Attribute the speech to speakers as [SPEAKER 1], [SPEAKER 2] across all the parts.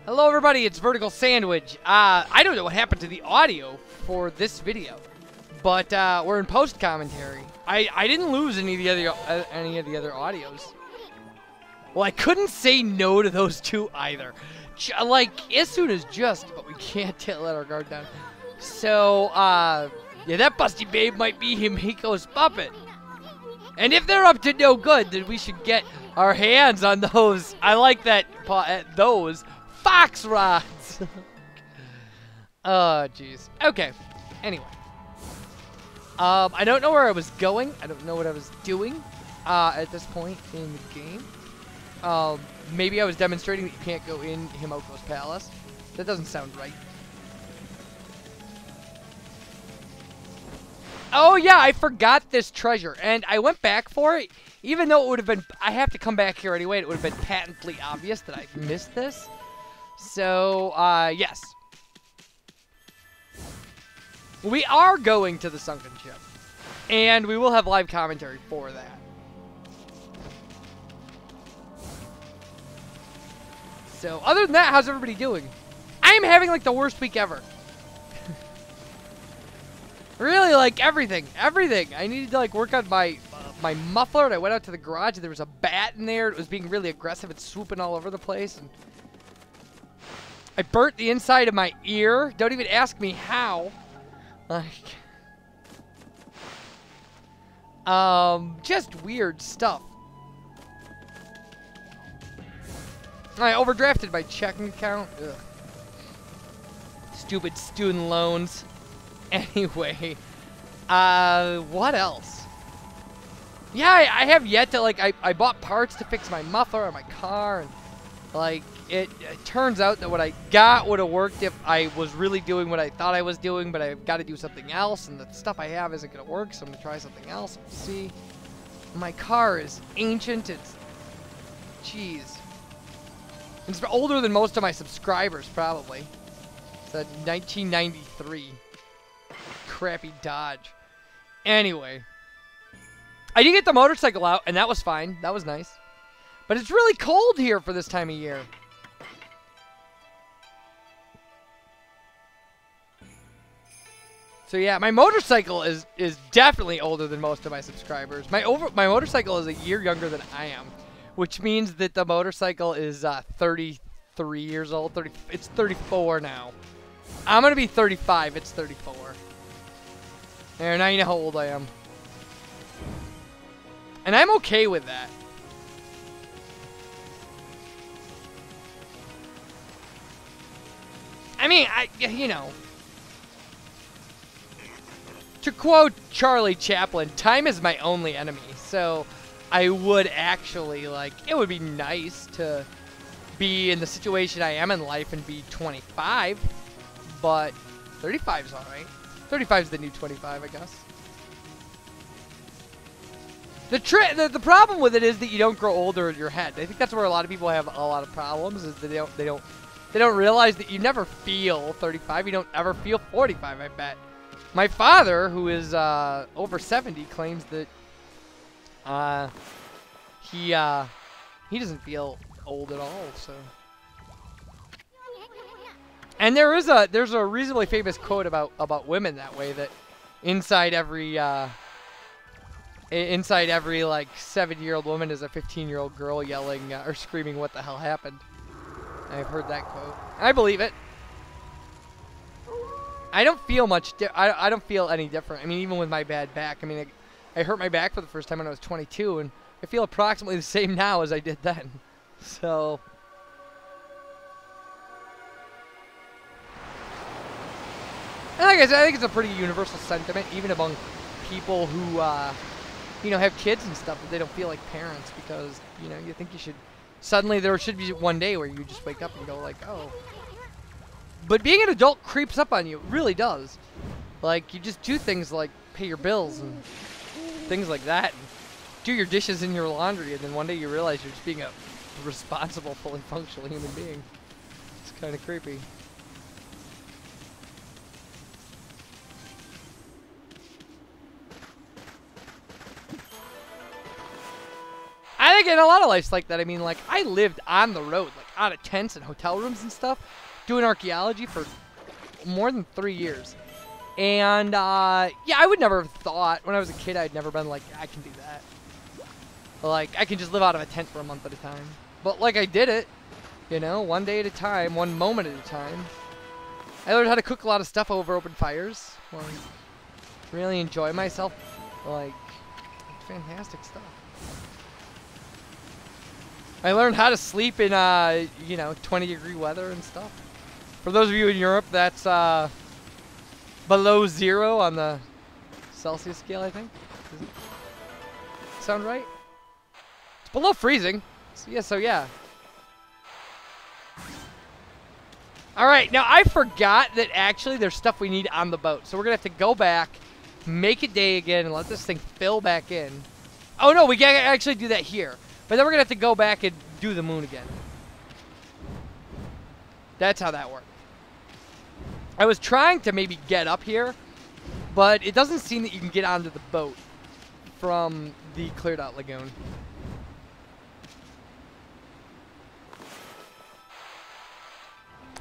[SPEAKER 1] Hello everybody, it's VerticalSandwich. I don't know what happened to the audio for this video, but we're in post commentary. I didn't lose any of the other audios. Well, I couldn't say no to those two either. Like, as soon as just, but we can't let our guard down. So, yeah, that busty babe might be Himiko's puppet. And if they're up to no good, then we should get our hands on those. I like that, those fox rods. Oh, jeez. Okay. Anyway. I don't know where I was going. I don't know what I was doing at this point in the game. Maybe I was demonstrating that you can't go in Himoko's palace. That doesn't sound right. Oh, yeah, I forgot this treasure. And I went back for it, even though it would have been... I have to come back here anyway. It would have been patently obvious that I missed this. So, yes. We are going to the sunken ship. And we will have live commentary for that. So, other than that, how's everybody doing? I'm having, like, the worst week ever. Really, like, everything. Everything. I needed to, like, work on my muffler, and I went out to the garage, and there was a bat in there. It was being really aggressive. It's swooping all over the place, and I burnt the inside of my ear. Don't even ask me how. Like, just weird stuff. I overdrafted my checking account. Ugh. Stupid student loans. Anyway, what else? Yeah, I have yet to, like, I bought parts to fix my muffler on my car, and, like, it turns out that what I got would have worked if I was really doing what I thought I was doing, but I've got to do something else, and the stuff I have isn't going to work, so I'm going to try something else. We'll see. My car is ancient. It's... Jeez. It's older than most of my subscribers, probably. It's a 1993. Crappy Dodge. Anyway. I did get the motorcycle out, and that was fine. That was nice. But it's really cold here for this time of year. So yeah, my motorcycle is definitely older than most of my subscribers. My motorcycle is a year younger than I am, which means that the motorcycle is 33 years old. It's 34 now. I'm gonna be 35. It's 34. There, now you know how old I am. And I'm okay with that. I mean, you know. To quote Charlie Chaplin, time is my only enemy. So, I would actually, like, it would be nice to be in the situation I am in life and be 25. But 35's alright. 35's the new 25, I guess. The problem with it is that you don't grow older in your head. I think that's where a lot of people have a lot of problems, is that they don't realize that you never feel 35. You don't ever feel 45, I bet. My father, who is over 70, claims that he doesn't feel old at all, so. And there's a reasonably famous quote about women that way, that inside every like 7-year-old woman is a 15-year-old girl yelling or screaming, "What the hell happened?" I've heard that quote. I believe it. I don't feel much. I don't feel any different. I mean, even with my bad back. I mean, I hurt my back for the first time when I was 22, and I feel approximately the same now as I did then. So. And like I said, I think it's a pretty universal sentiment, even among people who, you know, have kids and stuff, but they don't feel like parents because, you know, you think you should. Suddenly, there should be one day where you just wake up and go like, oh. But being an adult creeps up on you. It really does. Like, you just do things like pay your bills and things like that. And do your dishes and your laundry, and then one day you realize you're just being a responsible, fully functional human being. It's kind of creepy. I think in a lot of lives like that, I mean, like, I lived on the road. Like, out of tents and hotel rooms and stuff, doing archaeology for more than 3 years. And, yeah, I would never have thought, when I was a kid, I'd never been like, I can do that. Like, I can just live out of a tent for a month at a time. But, like, I did it, you know, one day at a time, one moment at a time. I learned how to cook a lot of stuff over open fires. Like, really enjoy myself. Like, fantastic stuff. I learned how to sleep in, you know, 20-degree weather and stuff. For those of you in Europe, that's below 0 on the Celsius scale, I think. Does it sound right? It's below freezing. So yeah. All right, now I forgot that actually there's stuff we need on the boat. So we're going to have to go back, make it day again, and let this thing fill back in. Oh, no, we can actually do that here. But then we're going to have to go back and do the moon again. That's how that works. I was trying to maybe get up here, but it doesn't seem that you can get onto the boat from the cleared out lagoon.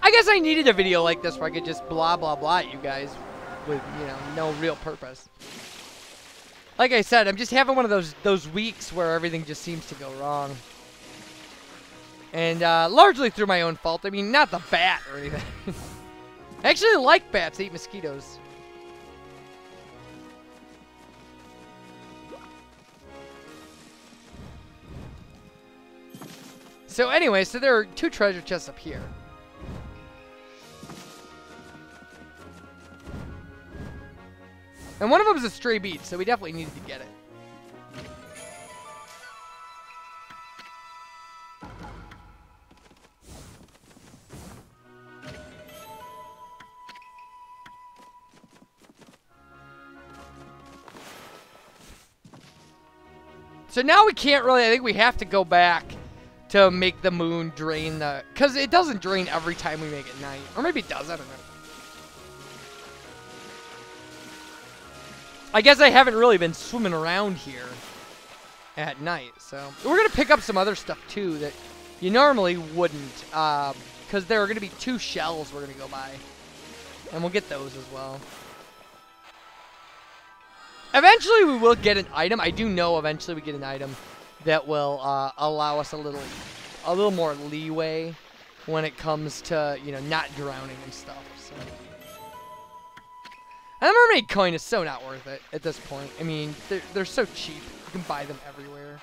[SPEAKER 1] I guess I needed a video like this where I could just blah, blah, blah at you guys with, you know, no real purpose. Like I said, I'm just having one of those weeks where everything just seems to go wrong. And largely through my own fault. I mean, not the bat or anything. I actually like bats. They eat mosquitoes. So anyway, so there are 2 treasure chests up here. And one of them is a stray bead, so we definitely needed to get it. So now we can't really, I think we have to go back to make the moon drain the, because it doesn't drain every time we make it night. Or maybe it does, I don't know. I guess I haven't really been swimming around here at night, so. We're going to pick up some other stuff, too, that you normally wouldn't, because there are going to be 2 shells we're going to go by. And we'll get those as well. Eventually, we will get an item. I do know eventually we get an item that will allow us a little more leeway when it comes to, you know, not drowning and stuff, so. And the mermaid coin is so not worth it at this point. I mean, they're so cheap. You can buy them everywhere.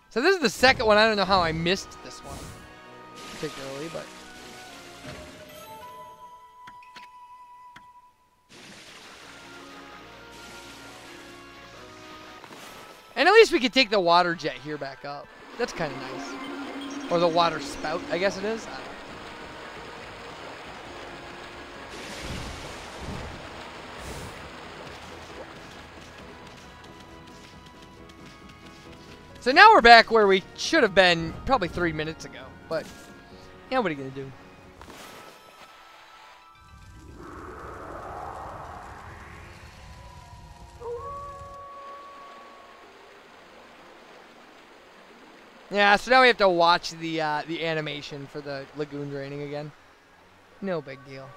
[SPEAKER 1] So this is the second one. I don't know how I missed this one particularly, but. And at least we could take the water jet here back up. That's kind of nice. Or the water spout, I guess it is. I don't know. So now we're back where we should have been probably 3 minutes ago. But, yeah, what are you going to do? Yeah, so now we have to watch the animation for the lagoon draining again. No big deal.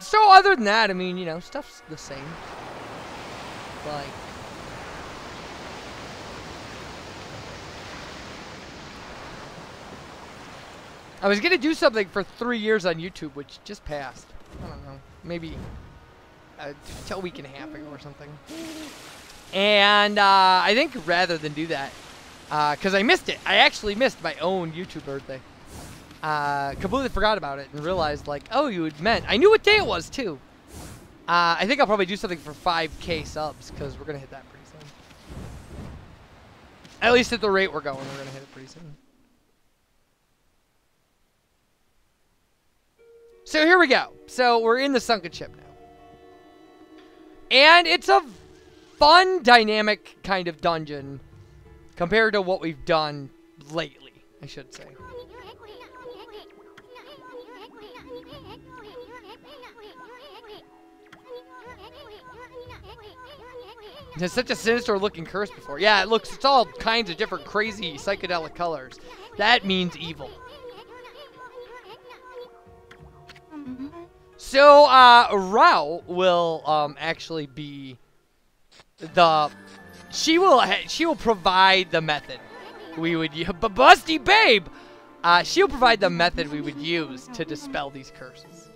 [SPEAKER 1] So other than that, I mean, you know, stuff's the same. Like, I was gonna do something for 3 years on YouTube, which just passed. I don't know, maybe a week and a half ago or something. And I think rather than do that, because I missed it. I actually missed my own YouTube birthday. Completely forgot about it and realized, like, oh, you had meant. I knew what day it was, too. I think I'll probably do something for 5K subs, because we're going to hit that pretty soon. At least at the rate we're going, we're going to hit it pretty soon. So here we go. So we're in the sunken ship now. And it's a fun, dynamic kind of dungeon compared to what we've done lately, I should say. It's such a sinister looking curse before. Yeah, it's all kinds of different crazy psychedelic colors. That means evil. So, Rao will, actually be she will provide the method we would use. But Busty Babe! She'll provide the method we would use to dispel these curses.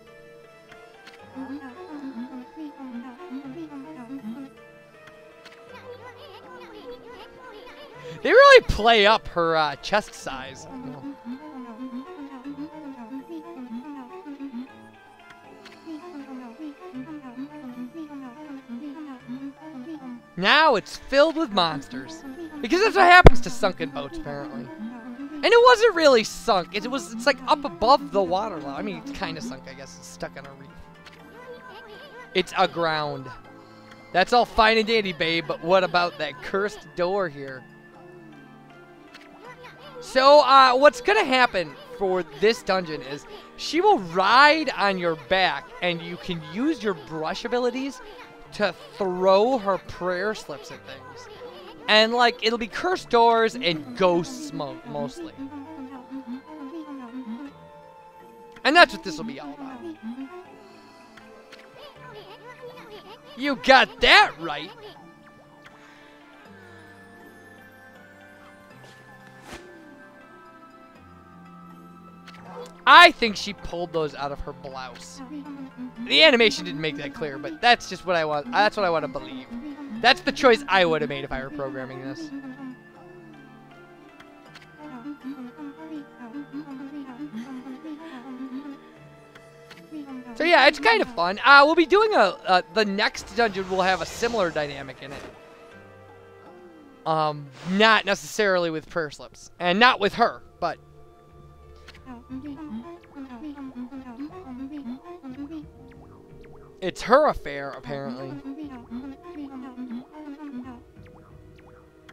[SPEAKER 1] They really play up her chest size. Now it's filled with monsters. Because that's what happens to sunken boats, apparently. And it wasn't really sunk. It's like up above the water level. I mean, it's kind of sunk, I guess. It's stuck on a reef. It's aground. That's all fine and dandy, babe, but what about that cursed door here? So, what's gonna happen for this dungeon is she will ride on your back, and you can use your brush abilities to throw her prayer slips at things. And, like, it'll be cursed doors and ghosts mostly. And that's what this will be all about. You got that right! I think she pulled those out of her blouse. The animation didn't make that clear, but that's just what I want. That's what I want to believe. That's the choice I would have made if I were programming this. So yeah, it's kind of fun. We'll be doing the next dungeon will have a similar dynamic in it. Not necessarily with prayer slips, and not with her, but. It's her affair, apparently.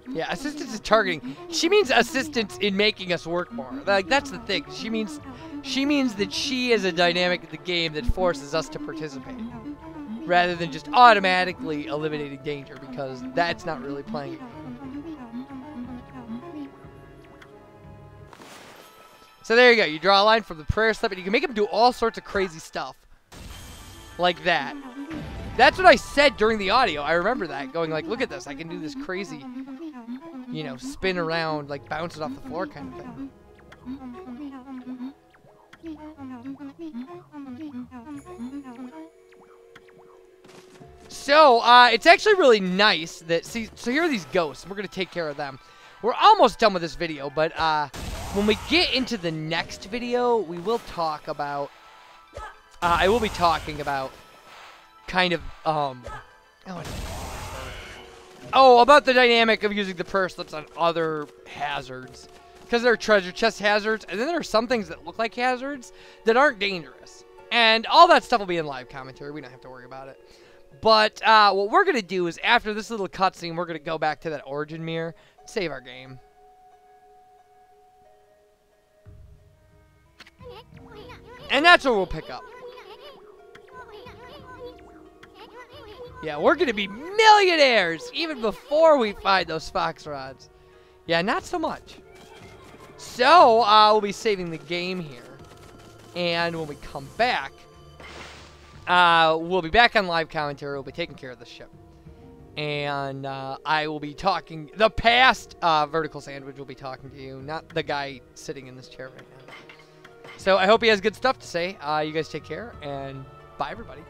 [SPEAKER 1] Yeah, assistance is targeting. She means assistance in making us work more. Like, that's the thing. She means that she is a dynamic in the game that forces us to participate, rather than just automatically eliminating danger, because that's not really playing. So there you go. You draw a line from the prayer slip, and you can make them do all sorts of crazy stuff. Like that. That's what I said during the audio. I remember that. Going like, look at this. I can do this crazy, you know, spin around, like bounce it off the floor kind of thing. So, it's actually really nice that, so here are these ghosts. We're going to take care of them. We're almost done with this video, but, when we get into the next video, we will talk about, I will be talking about kind of, about the dynamic of using the prayer slips on other hazards. Because there are treasure chest hazards, and then there are some things that look like hazards that aren't dangerous. And all that stuff will be in live commentary. We don't have to worry about it. But what we're going to do is, after this little cutscene, we're going to go back to that origin mirror, save our game. And that's where we'll pick up. Yeah, we're going to be millionaires even before we find those fox rods. Yeah, not so much. So, we'll be saving the game here. And when we come back, we'll be back on live commentary. We'll be taking care of the ship. And I will be talking, the past VerticalSandwich will be talking to you, not the guy sitting in this chair right now. So I hope he has good stuff to say. You guys take care, and bye, everybody.